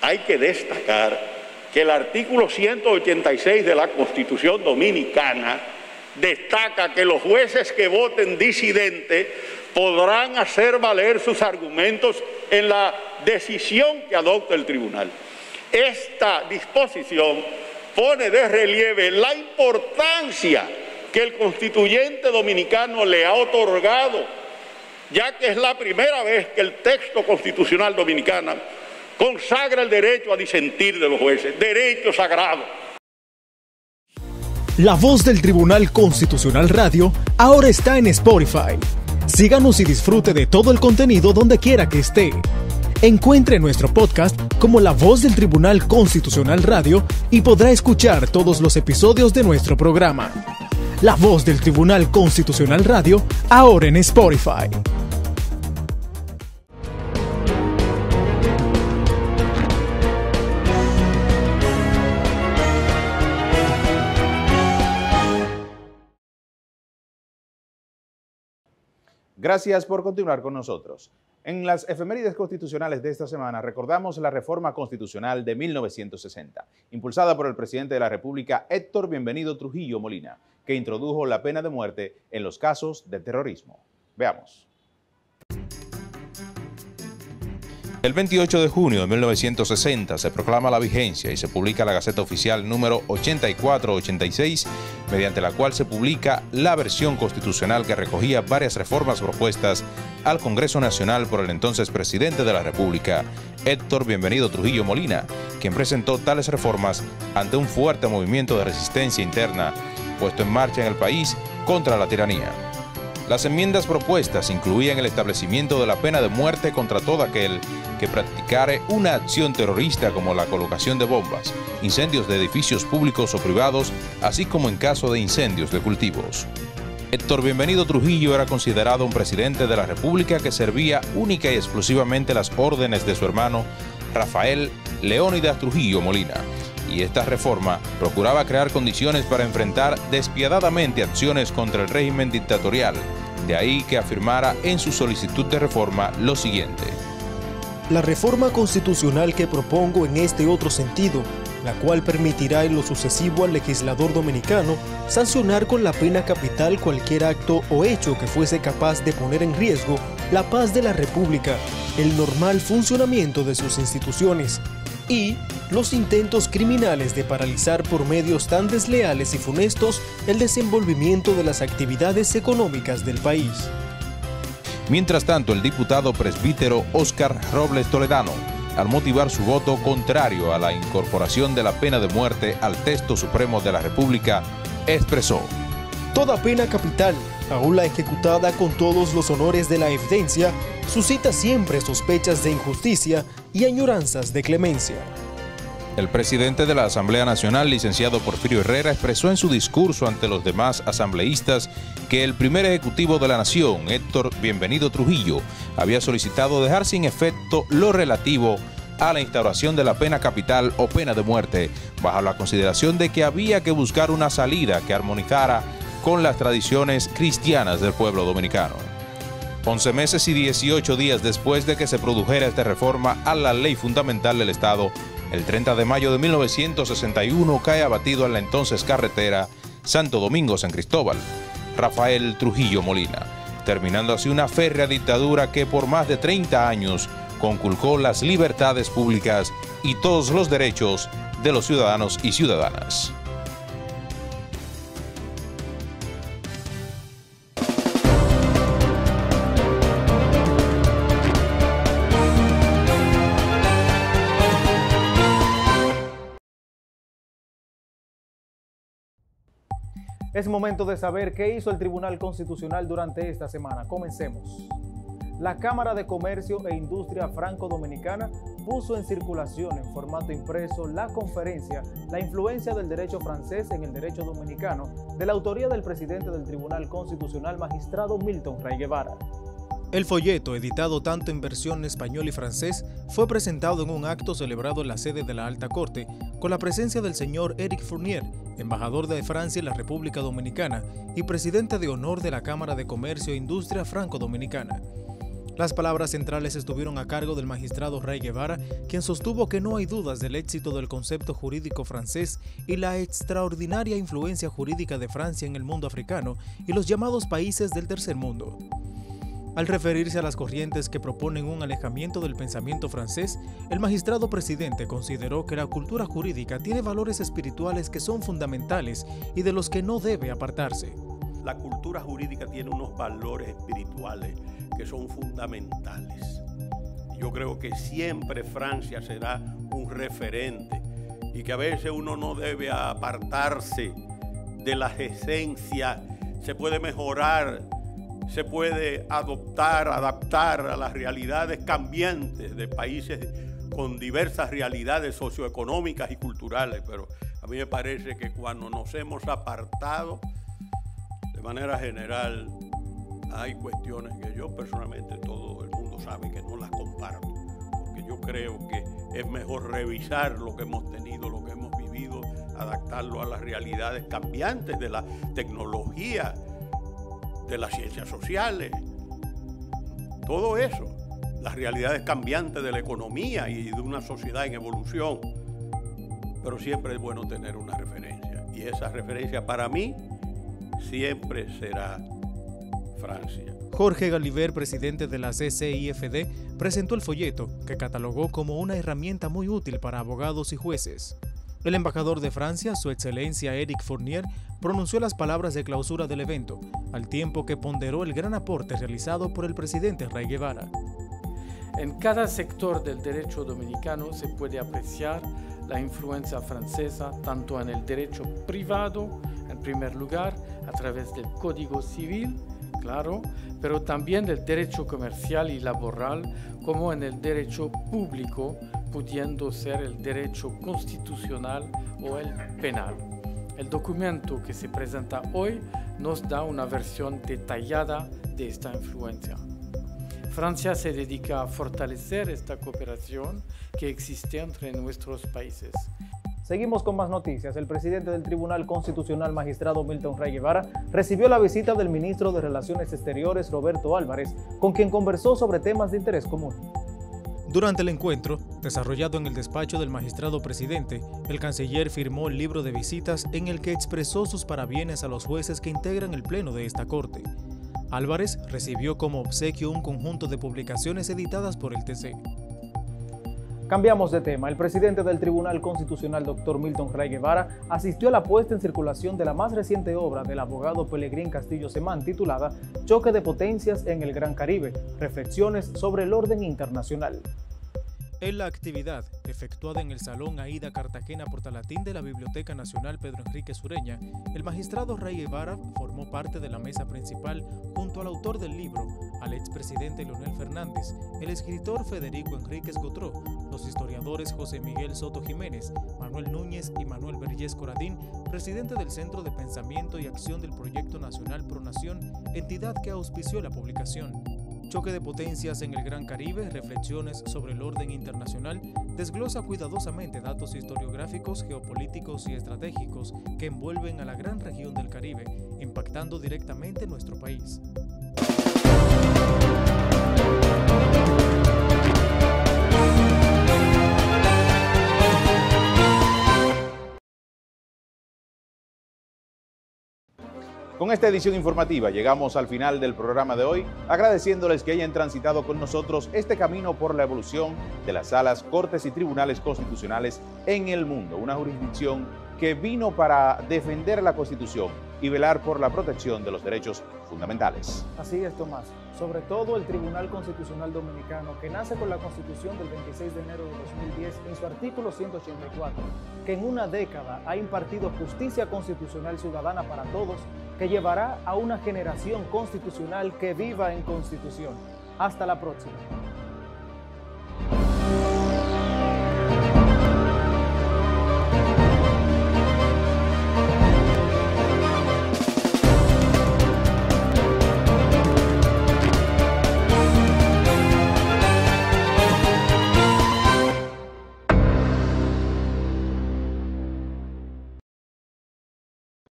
Hay que destacar que el artículo 186 de la Constitución Dominicana destaca que los jueces que voten disidente podrán hacer valer sus argumentos en la decisión que adopte el tribunal. Esta disposición pone de relieve la importancia que el constituyente dominicano le ha otorgado, ya que es la primera vez que el texto constitucional dominicano consagra el derecho a disentir de los jueces, derecho sagrado. La Voz del Tribunal Constitucional Radio ahora está en Spotify. Síganos y disfrute de todo el contenido donde quiera que esté. Encuentre nuestro podcast como La Voz del Tribunal Constitucional Radio y podrá escuchar todos los episodios de nuestro programa. La Voz del Tribunal Constitucional Radio ahora en Spotify. Gracias por continuar con nosotros. En las efemérides constitucionales de esta semana recordamos la reforma constitucional de 1960, impulsada por el presidente de la República, Héctor Bienvenido Trujillo Molina, que introdujo la pena de muerte en los casos de terrorismo. Veamos. El 28 de junio de 1960 se proclama la vigencia y se publica la Gaceta Oficial número 8486, mediante la cual se publica la versión constitucional que recogía varias reformas propuestas al Congreso Nacional por el entonces presidente de la República, Héctor Bienvenido Trujillo Molina, quien presentó tales reformas ante un fuerte movimiento de resistencia interna puesto en marcha en el país contra la tiranía. Las enmiendas propuestas incluían el establecimiento de la pena de muerte contra todo aquel que practicare una acción terrorista como la colocación de bombas, incendios de edificios públicos o privados, así como en caso de incendios de cultivos. Héctor Bienvenido Trujillo era considerado un presidente de la República que servía única y exclusivamente las órdenes de su hermano Rafael Leónidas Trujillo Molina, y esta reforma procuraba crear condiciones para enfrentar despiadadamente acciones contra el régimen dictatorial. De ahí que afirmara en su solicitud de reforma lo siguiente: La reforma constitucional que propongo en este otro sentido, la cual permitirá en lo sucesivo al legislador dominicano sancionar con la pena capital cualquier acto o hecho que fuese capaz de poner en riesgo la paz de la República, el normal funcionamiento de sus instituciones y los intentos criminales de paralizar por medios tan desleales y funestos el desenvolvimiento de las actividades económicas del país. Mientras tanto, el diputado presbítero Óscar Robles Toledano, al motivar su voto contrario a la incorporación de la pena de muerte al texto supremo de la República, expresó: Toda pena capital, aún la ejecutada con todos los honores de la evidencia, suscita siempre sospechas de injusticia y añoranzas de clemencia. El presidente de la Asamblea Nacional, licenciado Porfirio Herrera, expresó en su discurso ante los demás asambleístas que el primer ejecutivo de la nación, Héctor Bienvenido Trujillo, había solicitado dejar sin efecto lo relativo a la instauración de la pena capital o pena de muerte, bajo la consideración de que había que buscar una salida que armonizara con las tradiciones cristianas del pueblo dominicano. 11 meses y 18 días después de que se produjera esta reforma a la ley fundamental del Estado, el 30 de mayo de 1961 cae abatido en la entonces carretera Santo Domingo-San Cristóbal Rafael Trujillo Molina, terminando así una férrea dictadura que por más de 30 años conculcó las libertades públicas y todos los derechos de los ciudadanos y ciudadanas. Es momento de saber qué hizo el Tribunal Constitucional durante esta semana. Comencemos. La Cámara de Comercio e Industria Franco-Dominicana puso en circulación en formato impreso la conferencia La influencia del derecho francés en el derecho dominicano, de la autoría del presidente del Tribunal Constitucional, magistrado Milton Ray Guevara. El folleto, editado tanto en versión español y francés, fue presentado en un acto celebrado en la sede de la Alta Corte, con la presencia del señor Éric Fournier, embajador de Francia en la República Dominicana y presidente de honor de la Cámara de Comercio e Industria Franco-Dominicana. Las palabras centrales estuvieron a cargo del magistrado Rey Guevara, quien sostuvo que no hay dudas del éxito del concepto jurídico francés y la extraordinaria influencia jurídica de Francia en el mundo africano y los llamados países del tercer mundo. Al referirse a las corrientes que proponen un alejamiento del pensamiento francés, el magistrado presidente consideró que la cultura jurídica tiene valores espirituales que son fundamentales y de los que no debe apartarse. La cultura jurídica tiene unos valores espirituales que son fundamentales. Yo creo que siempre Francia será un referente y que a veces uno no debe apartarse de las esencias. Se puede mejorar, se puede adaptar a las realidades cambiantes de países con diversas realidades socioeconómicas y culturales, pero a mí me parece que cuando nos hemos apartado, de manera general, hay cuestiones que yo personalmente, todo el mundo sabe que no las comparto, porque yo creo que es mejor revisar lo que hemos tenido, lo que hemos vivido, adaptarlo a las realidades cambiantes de la tecnología, de las ciencias sociales, todo eso, las realidades cambiantes de la economía y de una sociedad en evolución. Pero siempre es bueno tener una referencia, y esa referencia para mí siempre será Francia. Jorge Galiver, presidente de la CCIFD, presentó el folleto que catalogó como una herramienta muy útil para abogados y jueces. El embajador de Francia, Su Excelencia Eric Fournier, pronunció las palabras de clausura del evento, al tiempo que ponderó el gran aporte realizado por el presidente Rey Guevara. En cada sector del derecho dominicano se puede apreciar la influencia francesa tanto en el derecho privado, en primer lugar, a través del Código Civil, claro, pero también del derecho comercial y laboral, como en el derecho público, pudiendo ser el derecho constitucional o el penal. El documento que se presenta hoy nos da una versión detallada de esta influencia. Francia se dedica a fortalecer esta cooperación que existe entre nuestros países. Seguimos con más noticias. El presidente del Tribunal Constitucional, magistrado Milton Rey Guevara, recibió la visita del ministro de Relaciones Exteriores, Roberto Álvarez, con quien conversó sobre temas de interés común. Durante el encuentro, desarrollado en el despacho del magistrado presidente, el canciller firmó el libro de visitas en el que expresó sus parabienes a los jueces que integran el pleno de esta corte. Álvarez recibió como obsequio un conjunto de publicaciones editadas por el TC. Cambiamos de tema. El presidente del Tribunal Constitucional, Dr. Milton Rey Guevara, asistió a la puesta en circulación de la más reciente obra del abogado Pelegrín Castillo Semán, titulada Choque de Potencias en el Gran Caribe, reflexiones sobre el orden internacional. En la actividad, efectuada en el Salón Aida Cartagena Portalatín de la Biblioteca Nacional Pedro Enrique Sureña, el magistrado Rey Guevara formó parte de la mesa principal junto al autor del libro, al expresidente Leonel Fernández, el escritor Federico Enríquez Gotró, los historiadores José Miguel Soto Jiménez, Manuel Núñez y Manuel Vergés Coradín, presidente del Centro de Pensamiento y Acción del Proyecto Nacional Pro Nación, entidad que auspició la publicación. Choque de Potencias en el Gran Caribe, reflexiones sobre el orden internacional, desglosa cuidadosamente datos historiográficos, geopolíticos y estratégicos que envuelven a la gran región del Caribe, impactando directamente nuestro país. Con esta edición informativa llegamos al final del programa de hoy, agradeciéndoles que hayan transitado con nosotros este camino por la evolución de las salas, cortes y tribunales constitucionales en el mundo, una jurisdicción que vino para defender la Constitución y velar por la protección de los derechos fundamentales. Así es, Tomás. Sobre todo el Tribunal Constitucional Dominicano, que nace con la Constitución del 26 de enero de 2010 en su artículo 184, que en una década ha impartido justicia constitucional ciudadana para todos, que llevará a una generación constitucional que viva en Constitución. Hasta la próxima.